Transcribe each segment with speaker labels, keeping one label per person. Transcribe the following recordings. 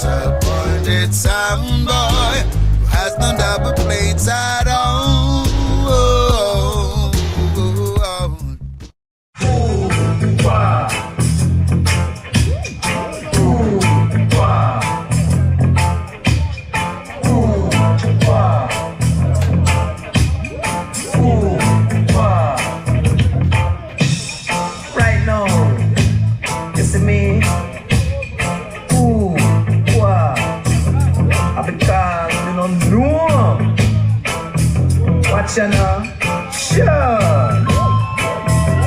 Speaker 1: disappointed some boy who has no double plates at all.
Speaker 2: Right now, you see me? Because you don't know. Watch you now. Sure.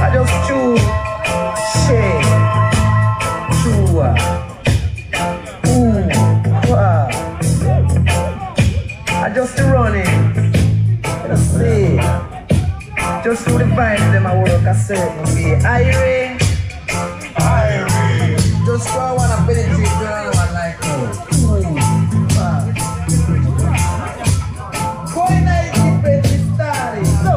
Speaker 2: I just chew. Shake. Chew. I just running. Let's see. Just through the vibes, them I work a certain way. Irie. Just go I wanna penetrate girl and like going out in bed with starry. No.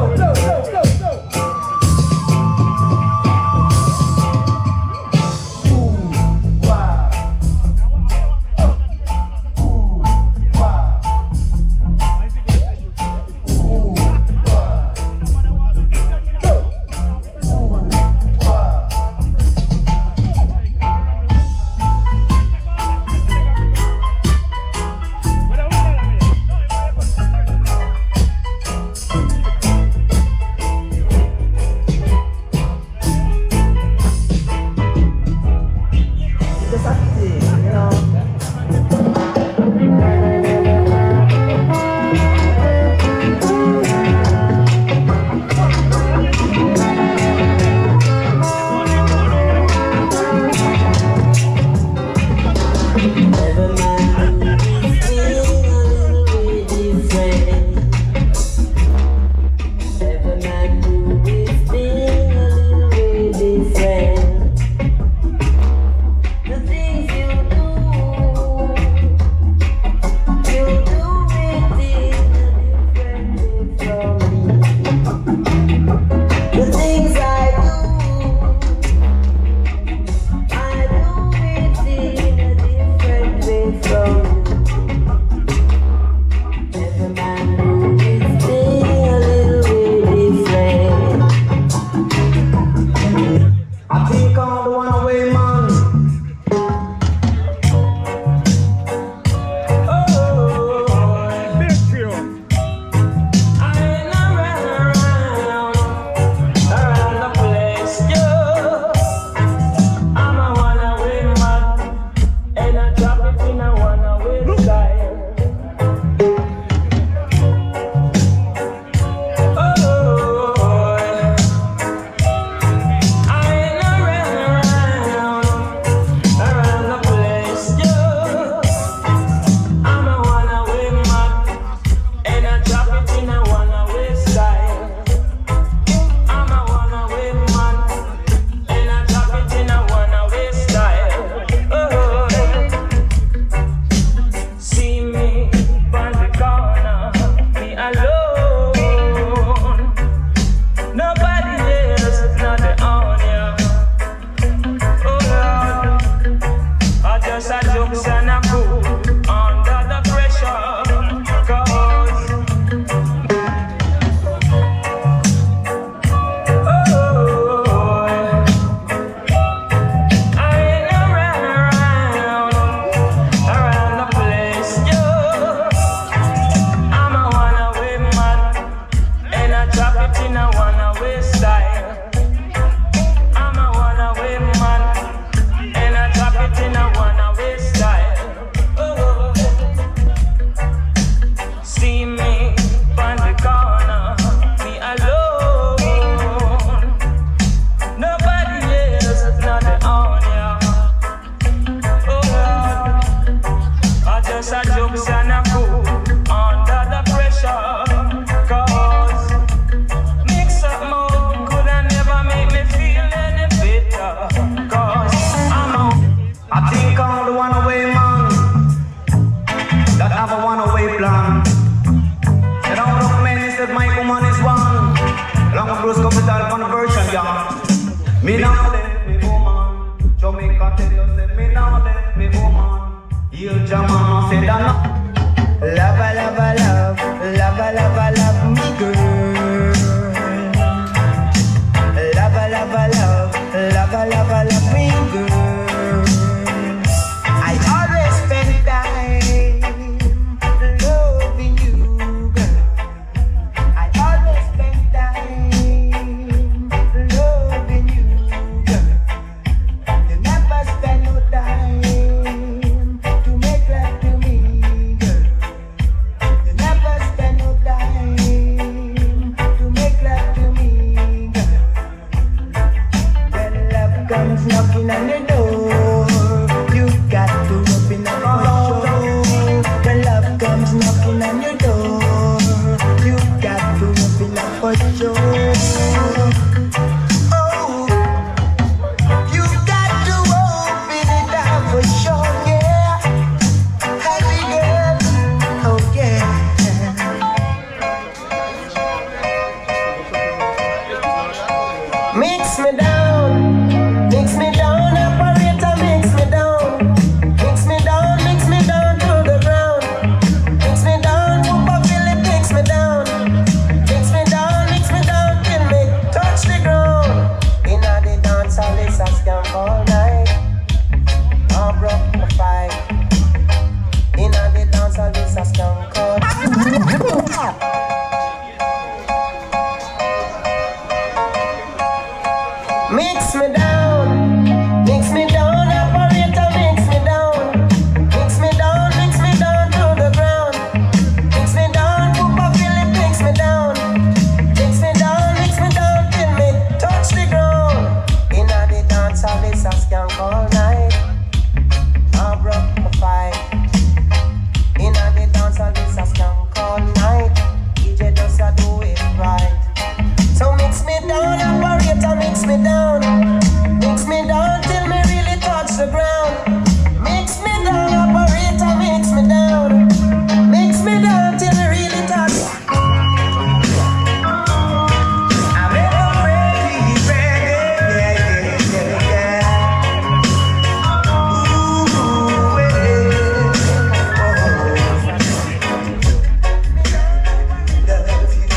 Speaker 3: fight. In the dance, all this a skunk call. Mix me down, operator, mix me down to the ground. Mix me down, Papa Philip, mix me down till me touch the ground. Inna the dance, all this a skank all night. I broke my fight. Inna the dance, all this a skank all night. DJ does a do it right. So mix me down, operator, mix me down till me really touch the ground. Mix me down, operator, mix me down till me really touch. I'm ever ready, Ooh, love you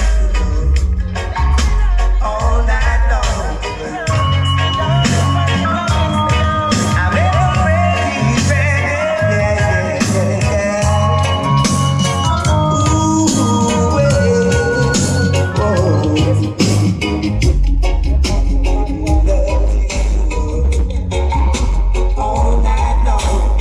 Speaker 3: all night long. I'm ever ready, Ooh, all night long.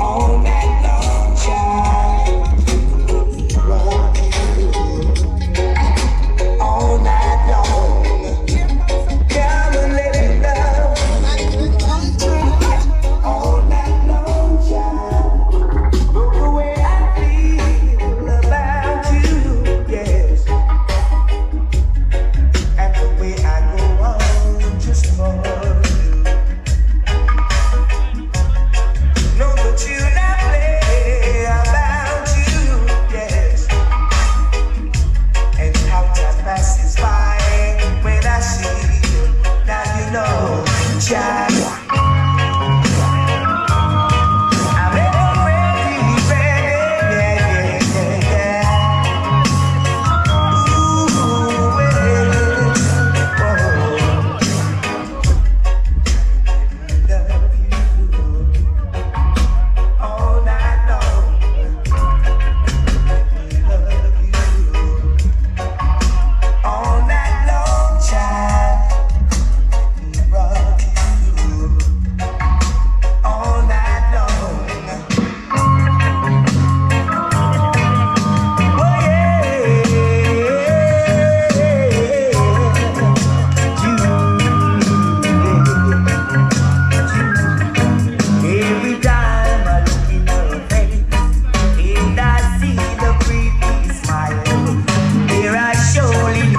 Speaker 3: All night long, child. All night long. Come and let it love. All night long, child. Look the way I feel about you, yes. And the way I go on just for you. Know the tune I play about you, yes. And how time passes by when I see you. Now you know, child. I'm ever ready, Ooh, love you all night long. Love you all night long, child. Rock you all night long. Oh every time I look in her face and I see the pretty smile, there I surely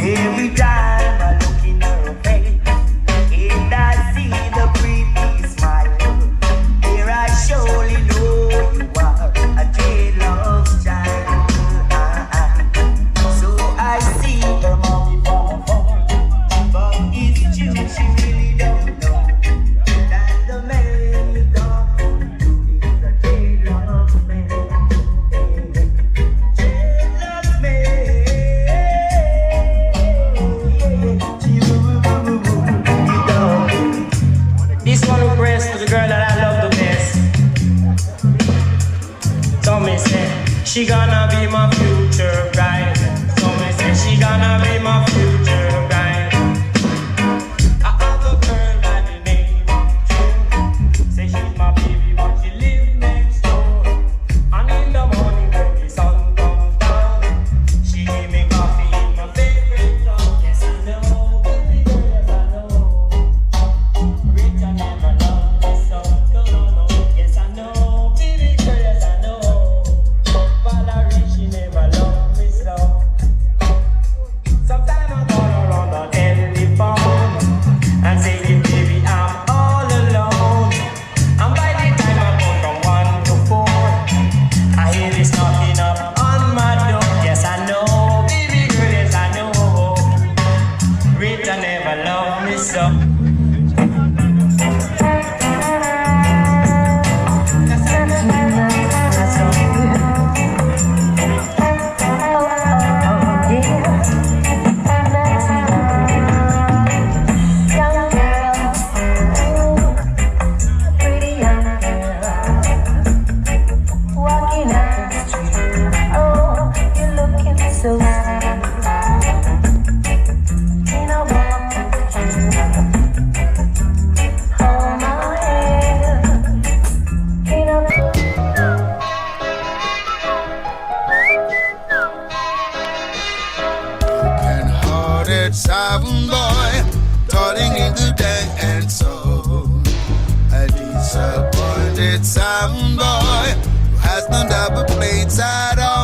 Speaker 3: every time I look in her face and I see the pretty smile, there I surely know you are a jealous child. So I see her mommy from afar, but it's true she really don't know that the man you talking to is a jealous man. Jealous man. This one request to the girl that I love the best. So me say she gonna be my future bride. So me say she gonna be my future bride. I have a girl by the name of June. Say she's my baby, but she live next door. And in the morning when the sun comes down, she give me coffee in my favorite cup. Yes I know, baby girl, yes I know. Rich I never loved me so. No. Yes I know, baby girl, yes I know. Valerie, she never loved me so. Sometimes I thought
Speaker 1: disappointed sound boy, turning into dance soul. A disappointed sound boy who has no double plates at all.